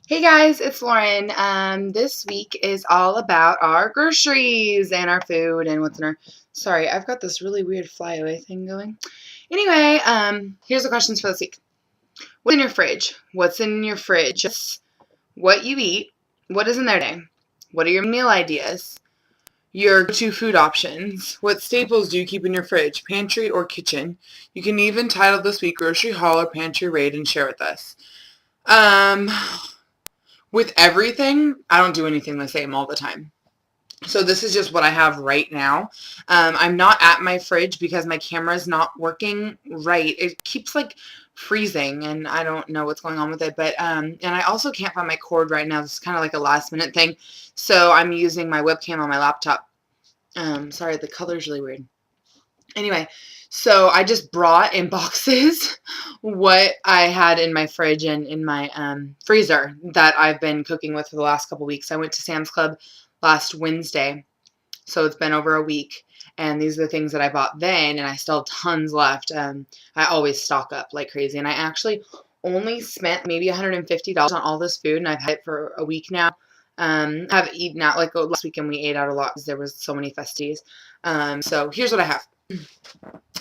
Hey guys, it's Lauren. This week is all about our groceries and our food and what's in our... Sorry, I've got this really weird flyaway thing going. Anyway, here's the questions for this week. What's in your fridge? What's in your fridge? What you eat. What is in there today? What are your meal ideas? Your go-to food options. What staples do you keep in your fridge, pantry or kitchen? You can even title this week Grocery Haul or Pantry Raid and share with us. With everything, I don't do anything the same all the time. So this is just what I have right now. I'm not at my fridge because my camera is not working right. It keeps like freezing and I don't know what's going on with it. But and I also can't find my cord right now. This is kind of like a last minute thing. So I'm using my webcam on my laptop. Sorry, the color's really weird. Anyway, so I just brought in boxes what I had in my fridge and in my freezer that I've been cooking with for the last couple weeks. I went to Sam's Club last Wednesday, so it's been over a week, and these are the things that I bought then, and I still have tons left. I always stock up like crazy, and I actually only spent maybe $150 on all this food, and I've had it for a week now. I've eaten out, like last weekend we ate out a lot because there was so many festivities. So here's what I have.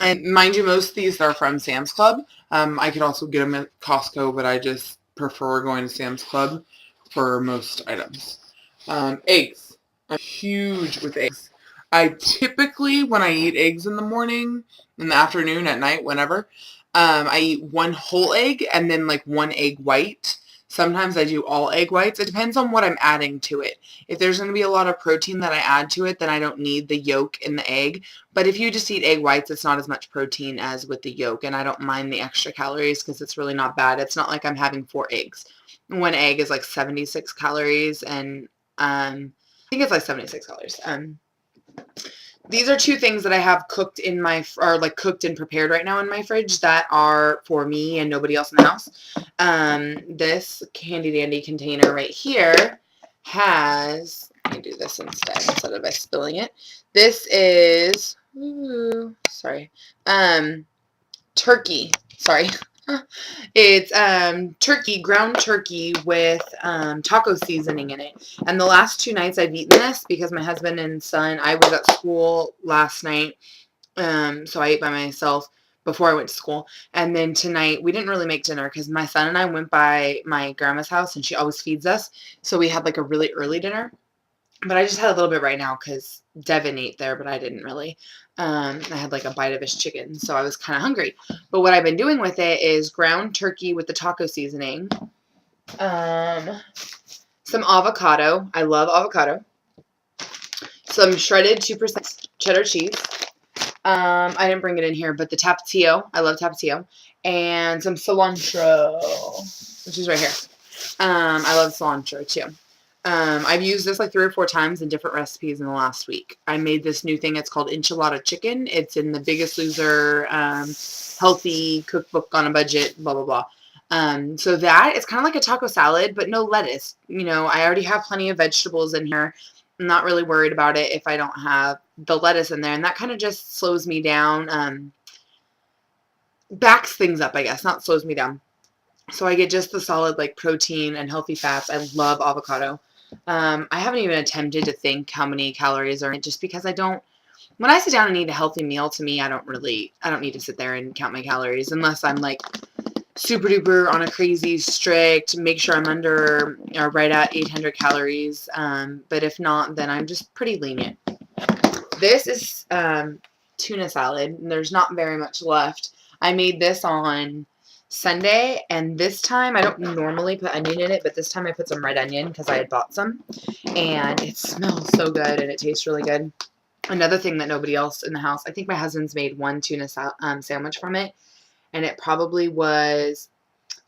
And mind you, most of these are from Sam's Club. I could also get them at Costco, but I just prefer going to Sam's Club for most items. Eggs. I'm huge with eggs. I typically, when I eat eggs in the morning, in the afternoon, at night, whenever, I eat one whole egg and then like one egg white. Sometimes I do all egg whites. It depends on what I'm adding to it. If there's going to be a lot of protein that I add to it, then I don't need the yolk in the egg. But if you just eat egg whites, it's not as much protein as with the yolk. And I don't mind the extra calories because it's really not bad. It's not like I'm having 4 eggs. One egg is like 76 calories. And I think it's like 76 calories. These are 2 things that I have cooked in my, or like cooked and prepared right now in my fridge that are for me and nobody else in the house. This handy dandy container right here has, let me do this instead of by spilling it. This is, turkey. Sorry. It's turkey, ground turkey with taco seasoning in it. And the last 2 nights I've eaten this because my husband and son, I was at school last night, so I ate by myself before I went to school. And then tonight, we didn't really make dinner because my son and I went by my grandma's house and she always feeds us. So we had like a really early dinner. But I just had a little bit right now because Devin ate there, but I didn't really. I had like a bite of his chicken, so I was kind of hungry. But what I've been doing with it is ground turkey with the taco seasoning. Some avocado. I love avocado. Some shredded 2% cheddar cheese. I didn't bring it in here, but the tapatio. I love tapatio. And some cilantro, which is right here. I love cilantro too. I've used this like 3 or 4 times in different recipes in the last week. I made this new thing. It's called enchilada chicken. It's in the Biggest Loser healthy cookbook on a budget, blah, blah, blah. So that, it's kind of like a taco salad, but no lettuce. You know, I already have plenty of vegetables in here. I'm not really worried about it if I don't have the lettuce in there. And that kind of just slows me down, backs things up, I guess. Not slows me down. So I get just the solid like protein and healthy fats. I love avocado. I haven't even attempted to think how many calories are in it just because I don't, when I sit down and eat a healthy meal, to me, I don't need to sit there and count my calories unless I'm like super duper on a crazy strict, make sure I'm under or right at 800 calories. But if not, then I'm just pretty lenient. This is tuna salad, and there's not very much left. I made this on Sunday, and this time I don't normally put onion in it, but this time I put some red onion because I had bought some, and it smells so good and it tastes really good. Another thing that nobody else in the house, I think my husband's made one tuna sandwich from it, and it probably was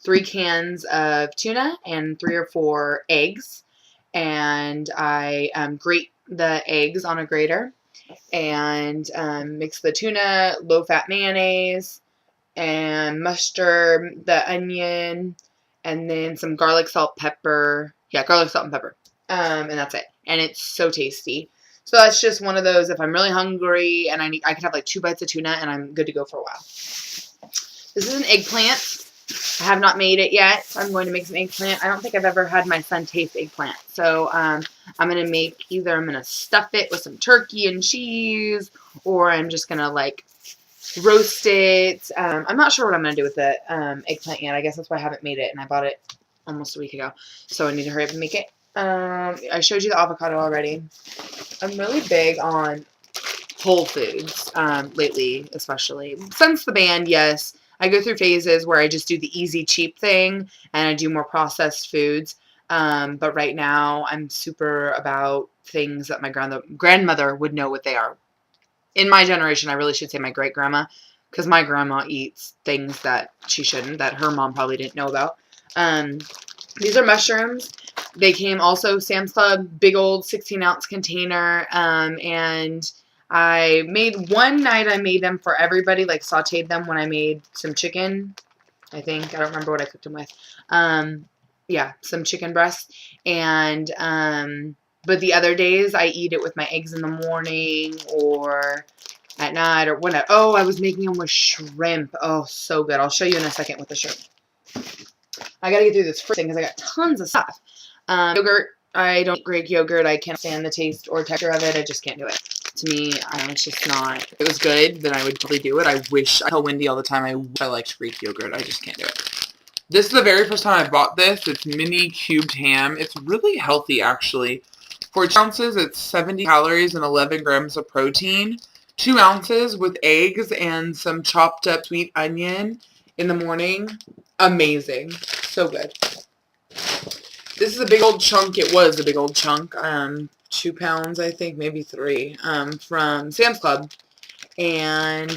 3 cans of tuna and 3 or 4 eggs, and I grate the eggs on a grater and mix the tuna, low-fat mayonnaise, and mustard, the onion, and then some garlic, salt, pepper. Yeah, garlic, salt, and pepper. And that's it. And it's so tasty. So that's just one of those, if I'm really hungry and I can have like 2 bites of tuna and I'm good to go for a while. This is an eggplant. I have not made it yet. I'm going to make some eggplant. I don't think I've ever had my son taste eggplant. So I'm going to make either I'm going to stuff it with some turkey and cheese, or I'm just going to like roast it. I'm not sure what I'm going to do with the eggplant yet. I guess that's why I haven't made it, and I bought it almost a week ago. So I need to hurry up and make it. I showed you the avocado already. I'm really big on whole foods lately, especially. Since the band, yes. I go through phases where I just do the easy, cheap thing, and I do more processed foods. But right now, I'm super about things that my grandmother would know what they are. In my generation, I really should say my great-grandma, because my grandma eats things that she shouldn't, that her mom probably didn't know about. These are mushrooms. They came also Sam's Club, big old 16-ounce container, and I made, one night I made them for everybody, like sauteed them when I made some chicken, I think. I don't remember what I cooked them with. Yeah, some chicken breasts. And, but the other days I eat it with my eggs in the morning or at night or whatever. Oh, I was making them with shrimp. Oh, so good. I'll show you in a second with the shrimp. I gotta get through this first thing because I got tons of stuff. Yogurt. I don't eat Greek yogurt. I can't stand the taste or texture of it. I just can't do it. To me, it's just not. If it was good, then I would totally do it. I tell Wendy all the time I wish I liked Greek yogurt. I just can't do it. This is the very first time I bought this. It's mini cubed ham. It's really healthy, actually. For 2 ounces, it's 70 calories and 11 grams of protein. 2 ounces with eggs and some chopped up sweet onion in the morning. Amazing. So good. This is a big old chunk. It was a big old chunk. 2 pounds, I think, maybe 3, from Sam's Club. And,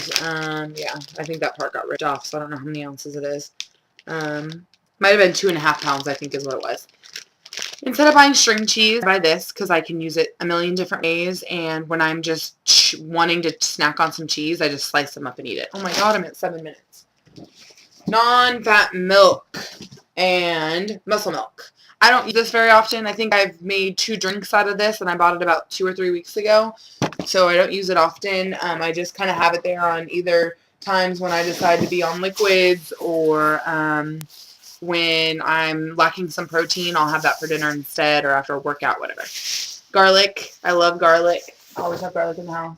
yeah, I think that part got ripped off, so I don't know how many ounces it is. Might have been 2.5 pounds, I think is what it was. Instead of buying string cheese, I buy this because I can use it a million different ways. And when I'm just wanting to snack on some cheese, I just slice them up and eat it. Oh my god, I'm at 7 minutes. Non-fat milk and muscle milk. I don't use this very often. I think I've made 2 drinks out of this, and I bought it about 2 or 3 weeks ago. So I don't use it often. I just kind of have it there on either times when I decide to be on liquids or when I'm lacking some protein, I'll have that for dinner instead or after a workout, whatever. Garlic. I love garlic. I always have garlic in the house.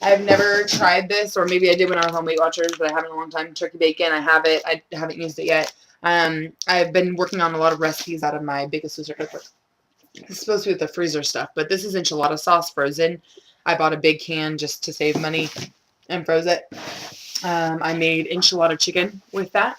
I've never tried this, or maybe I did when I was on Weight Watchers, but I haven't in a long time. Turkey bacon, I have it. I haven't used it yet. I've been working on a lot of recipes out of my biggest sister cookbook. It's supposed to be with the freezer stuff, but this is enchilada sauce frozen. I bought a big can just to save money and froze it. I made enchilada chicken with that.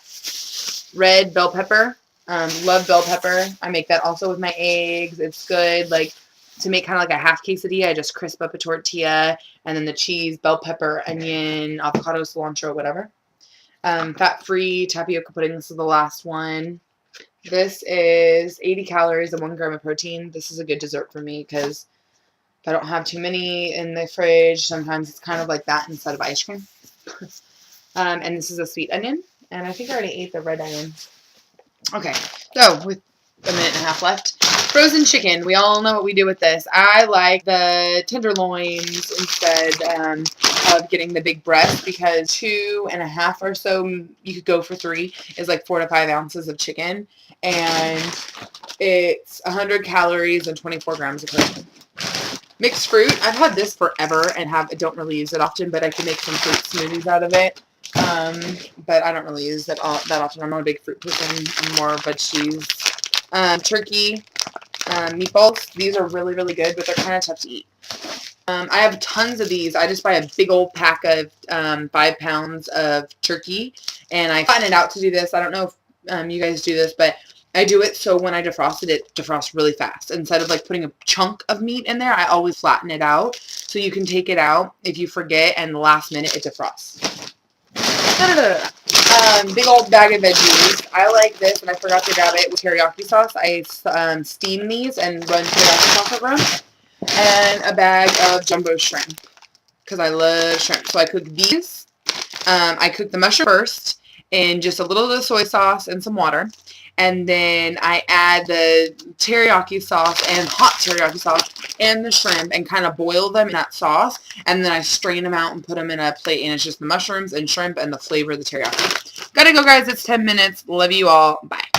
Red bell pepper. Love bell pepper. I make that also with my eggs. It's good. Like, to make kind of like a half quesadilla, I just crisp up a tortilla, and then the cheese, bell pepper, onion, avocado, cilantro, whatever. Fat-free tapioca pudding. This is the last one. This is 80 calories and 1 gram of protein. This is a good dessert for me because if I don't have too many in the fridge, sometimes it's kind of like that instead of ice cream. And this is a sweet onion. And I think I already ate the red onion. Okay, so with a minute and a half left. Frozen chicken. We all know what we do with this. I like the tenderloins instead of getting the big breast because 2.5 or so, you could go for 3, is like 4 to 5 ounces of chicken. And it's 100 calories and 24 grams of protein. Mixed fruit. I've had this forever and don't really use it often, but I can make some fruit smoothies out of it. But I don't really use it that often. I'm not a big fruit person. I'm more veggies. Turkey, meatballs. These are really, really good, but they're kind of tough to eat. I have tons of these. I just buy a big old pack of 5 pounds of turkey, and I flatten it out to do this. I don't know if you guys do this, but I do it so when I defrost it, it defrosts really fast. Instead of like putting a chunk of meat in there, I always flatten it out so you can take it out if you forget, and the last minute it defrosts. Big old bag of veggies. I like this, and I forgot to grab it with teriyaki sauce. I steam these and run teriyaki sauce over them. And a bag of jumbo shrimp, because I love shrimp. So I cook these. I cook the mushroom first in just a little bit of soy sauce and some water. And then I add the teriyaki sauce and hot teriyaki sauce and the shrimp and kind of boil them in that sauce. And then I strain them out and put them in a plate. And it's just the mushrooms and shrimp and the flavor of the teriyaki. Gotta go, guys. It's 10 minutes. Love you all. Bye.